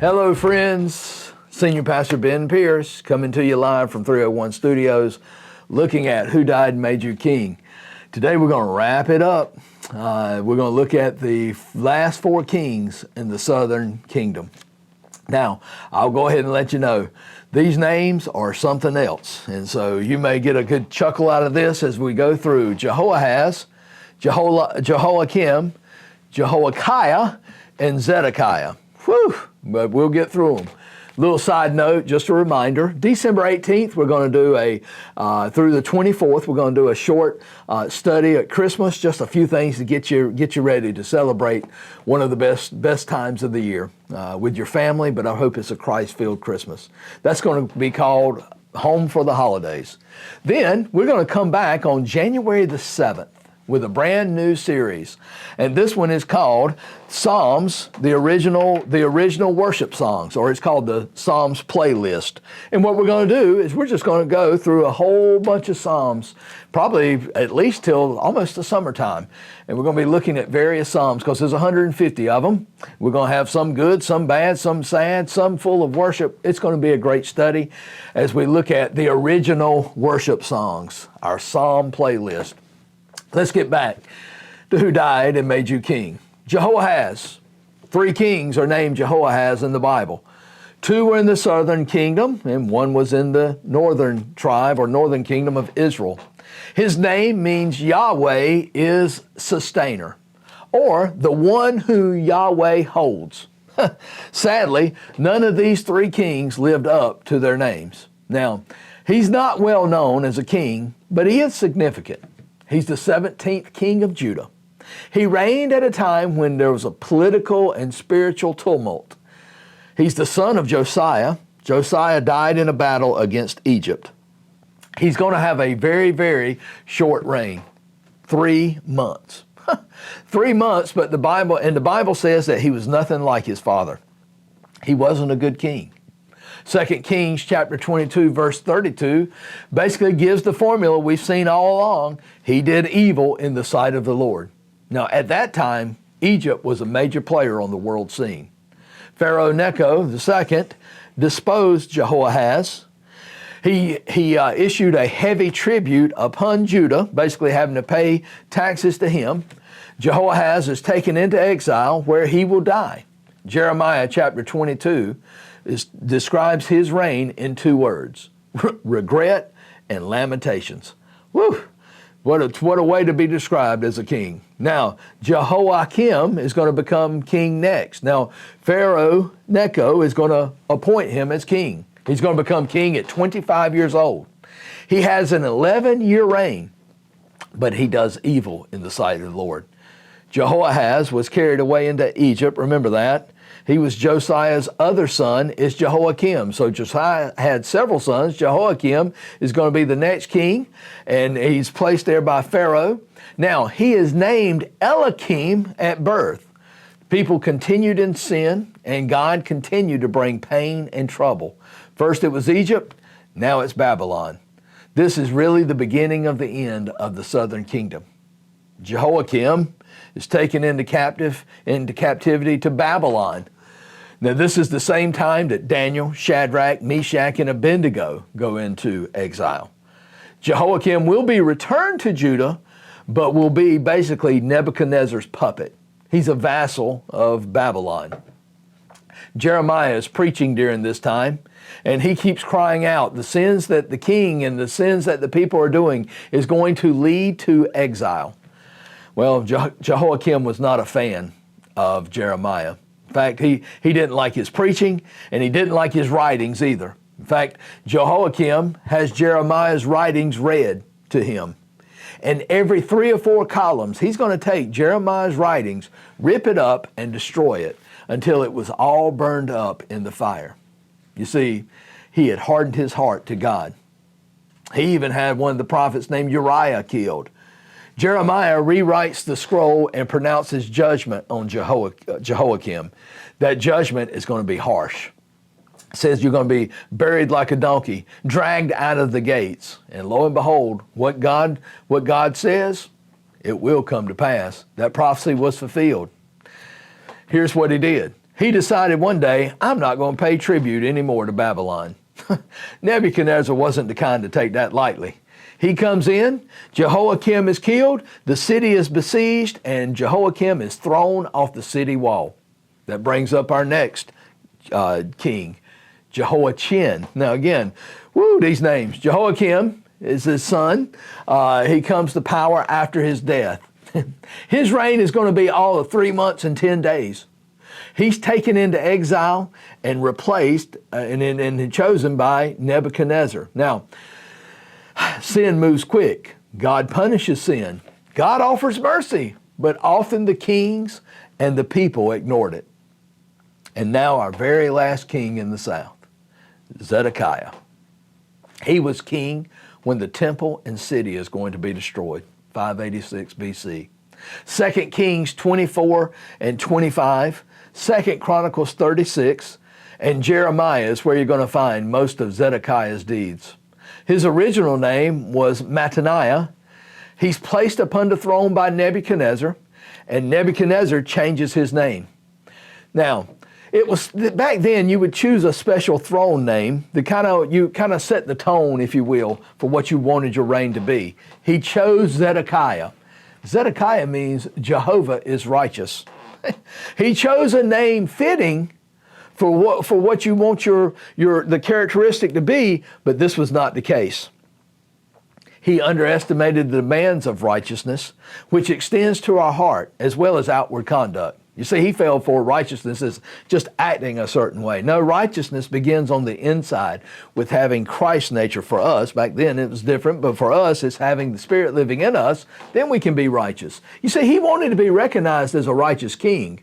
Hello, friends. Senior Pastor Ben Pierce coming to you live from 301 Studios, looking at Who Died and Made You King. Today we're going to wrap it up. We're going to look at the last four kings in the southern kingdom. Now, I'll go ahead and let you know, these names are something else. And so you may get a good chuckle out of this as we go through Jehoahaz, Jehoiakim, Jehoiakiah, and Zedekiah. Whew, but we'll get through them. Little side note, just a reminder, December 18th, we're going to do through the 24th, we're going to do a short study at Christmas, just a few things to get you ready to celebrate one of the best times of the year with your family, but I hope it's a Christ-filled Christmas. That's going to be called Home for the Holidays. Then we're going to come back on January the 7th with a brand new series. And this one is called Psalms, the original worship songs, or it's called the Psalms playlist. And what we're going to do is we're just going to go through a whole bunch of Psalms, probably at least till almost the summertime. And we're going to be looking at various Psalms because there's 150 of them. We're going to have some good, some bad, some sad, some full of worship. It's going to be a great study as we look at the original worship songs, our Psalm playlist. Let's get back to who died and made you king. Jehoahaz. 3 kings are named Jehoahaz in the Bible. 2 were in the southern kingdom, and 1 was in the northern tribe or northern kingdom of Israel. His name means Yahweh is sustainer, or the one who Yahweh holds. Sadly, none of these 3 kings lived up to their names. Now, he's not well known as a king, but he is significant. He's the 17th king of Judah. He reigned at a time when there was a political and spiritual tumult. He's the son of Josiah. Josiah died in a battle against Egypt. He's going to have a very, very short reign, 3 months. 3 months, but the Bible says that he was nothing like his father. He wasn't a good king. 2 Kings chapter 22, verse 32, basically gives the formula we've seen all along. He did evil in the sight of the Lord. Now, at that time, Egypt was a major player on the world scene. Pharaoh Necho II disposed Jehoahaz. He issued a heavy tribute upon Judah, basically having to pay taxes to him. Jehoahaz is taken into exile where he will die. Jeremiah chapter 22 describes his reign in 2 words, regret and lamentations. Woo! What a way to be described as a king. Now, Jehoiakim is going to become king next. Now, Pharaoh Necho is going to appoint him as king. He's going to become king at 25 years old. He has an 11-year reign, but he does evil in the sight of the Lord. Jehoahaz was carried away into Egypt. Remember that. He was Josiah's other son is Jehoiakim. So Josiah had several sons. Jehoiakim is going to be the next king, and he's placed there by Pharaoh. Now, he is named Eliakim at birth. People continued in sin, and God continued to bring pain and trouble. First it was Egypt, now it's Babylon. This is really the beginning of the end of the southern kingdom. Jehoiakim is taken into captivity to Babylon. Now, this is the same time that Daniel, Shadrach, Meshach, and Abednego go into exile. Jehoiakim will be returned to Judah, but will be basically Nebuchadnezzar's puppet. He's a vassal of Babylon. Jeremiah is preaching during this time, and he keeps crying out, the sins that the king and the sins that the people are doing is going to lead to exile. Well, Jehoiakim was not a fan of Jeremiah. In fact, he didn't like his preaching, and he didn't like his writings either. In fact, Jehoiakim has Jeremiah's writings read to him. And every 3 or 4 columns, he's going to take Jeremiah's writings, rip it up, and destroy it until it was all burned up in the fire. You see, he had hardened his heart to God. He even had one of the prophets named Uriah killed. Jeremiah rewrites the scroll and pronounces judgment on Jehoiakim. That judgment is going to be harsh. It says you're going to be buried like a donkey, dragged out of the gates. And lo and behold, what God says, it will come to pass. That prophecy was fulfilled. Here's what he did. He decided one day, I'm not going to pay tribute anymore to Babylon. Nebuchadnezzar wasn't the kind to take that lightly. He comes in, Jehoiakim is killed, the city is besieged, and Jehoiakim is thrown off the city wall. That brings up our next king, Jehoiachin. Now again, these names. Jehoiakim is his son. He comes to power after his death. His reign is going to be all of 3 months and 10 days. He's taken into exile and replaced and chosen by Nebuchadnezzar. Now, sin moves quick. God punishes sin. God offers mercy, but often the kings and the people ignored it. And now our very last king in the south, Zedekiah. He was king when the temple and city is going to be destroyed, 586 BC. 2 Kings 24 and 25, 2 Chronicles 36, and Jeremiah is where you're going to find most of Zedekiah's deeds. His original name was Mattaniah. He's placed upon the throne by Nebuchadnezzar, and Nebuchadnezzar changes his name. Now, it was back then you would choose a special throne name that you kind of set the tone, if you will, for what you wanted your reign to be. He chose Zedekiah. Zedekiah means Jehovah is righteous. He chose a name fitting for what you want the characteristic to be, but this was not the case. He underestimated the demands of righteousness, which extends to our heart as well as outward conduct. You see, he fell for righteousness as just acting a certain way. No, righteousness begins on the inside with having Christ's nature for us. Back then it was different, but for us it's having the Spirit living in us. Then we can be righteous. You see, he wanted to be recognized as a righteous king,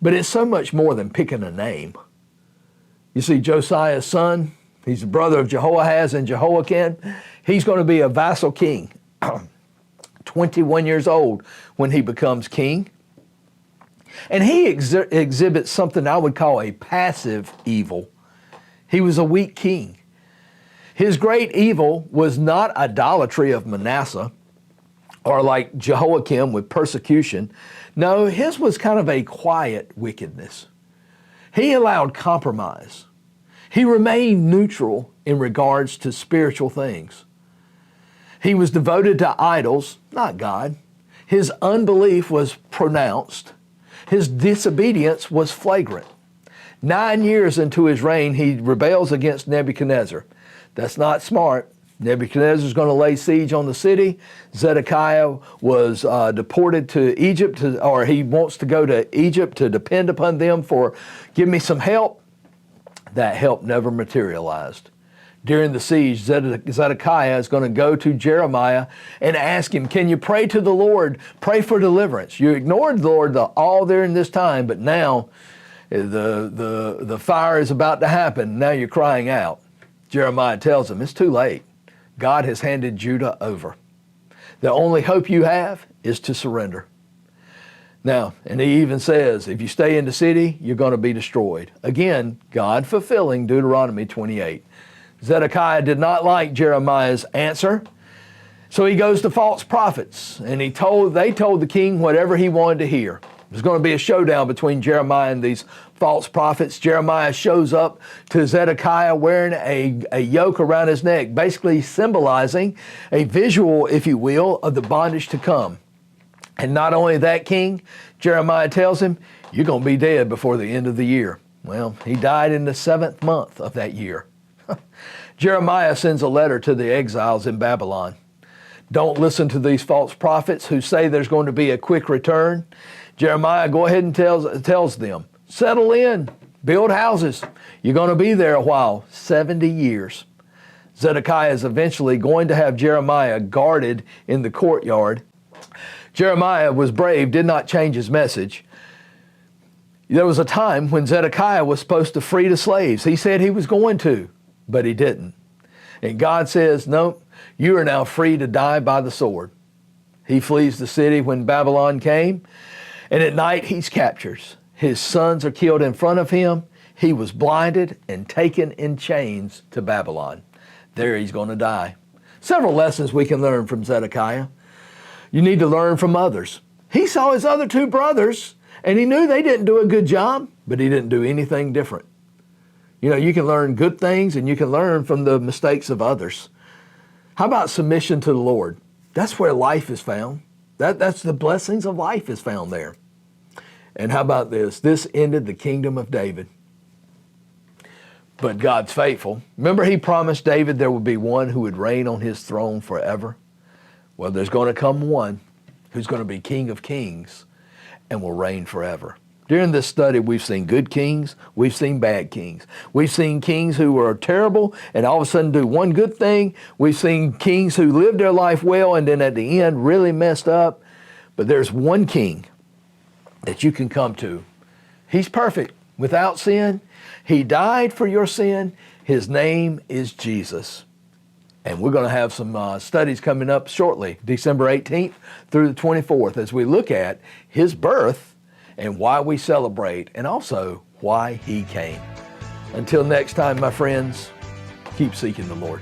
but it's so much more than picking a name. You see, Josiah's son, he's the brother of Jehoahaz and Jehoiakim. He's going to be a vassal king, 21 years old when he becomes king. And he exhibits something I would call a passive evil. He was a weak king. His great evil was not idolatry of Manasseh or like Jehoiakim with persecution. No, his was kind of a quiet wickedness. He allowed compromise. He remained neutral in regards to spiritual things. He was devoted to idols, not God. His unbelief was pronounced. His disobedience was flagrant. 9 years into his reign, he rebels against Nebuchadnezzar. That's not smart. Nebuchadnezzar's going to lay siege on the city. Zedekiah was deported to Egypt, or he wants to go to Egypt to depend upon them for, give me some help. That help never materialized. During the siege, Zedekiah is going to go to Jeremiah and ask him, can you pray to the Lord, pray for deliverance? You ignored the Lord all during this time, but now the fire is about to happen. Now you're crying out. Jeremiah tells him, it's too late. God has handed Judah over. The only hope you have is to surrender. Now, and he even says, if you stay in the city, you're going to be destroyed. Again, God fulfilling Deuteronomy 28. Zedekiah did not like Jeremiah's answer, so he goes to false prophets, and they told the king whatever he wanted to hear. There's going to be a showdown between Jeremiah and these false prophets. Jeremiah shows up to Zedekiah wearing a yoke around his neck, basically symbolizing a visual, if you will, of the bondage to come. And not only that, king, Jeremiah tells him, you're going to be dead before the end of the year. Well, he died in the 7th month of that year. Jeremiah sends a letter to the exiles in Babylon. Don't listen to these false prophets who say there's going to be a quick return. Jeremiah, go ahead and tells them, settle in, build houses. You're going to be there a while, 70 years. Zedekiah is eventually going to have Jeremiah guarded in the courtyard. Jeremiah was brave, did not change his message. There was a time when Zedekiah was supposed to free the slaves. He said he was going to, but he didn't. And God says, no, you are now free to die by the sword. He flees the city when Babylon came, and at night he's captured. His sons are killed in front of him. He was blinded and taken in chains to Babylon. There he's going to die. Several lessons we can learn from Zedekiah. You need to learn from others. He saw his other two brothers And he knew they didn't do a good job, but he didn't do anything different. You know, you can learn good things and you can learn from the mistakes of others. How about submission to the Lord? That's where life is found. That's the blessings of life is found there. And how about this? This ended the kingdom of David. But God's faithful. Remember, he promised David there would be one who would reign on his throne forever. Well, there's going to come one who's going to be King of Kings and will reign forever. During this study, we've seen good kings, we've seen bad kings. We've seen kings who were terrible and all of a sudden do one good thing. We've seen kings who lived their life well and then at the end really messed up. But there's one king that you can come to. He's perfect, without sin. He died for your sin. His name is Jesus. And we're going to have some studies coming up shortly, December 18th through the 24th, as we look at his birth and why we celebrate, and also why he came. Until next time, my friends, keep seeking the Lord.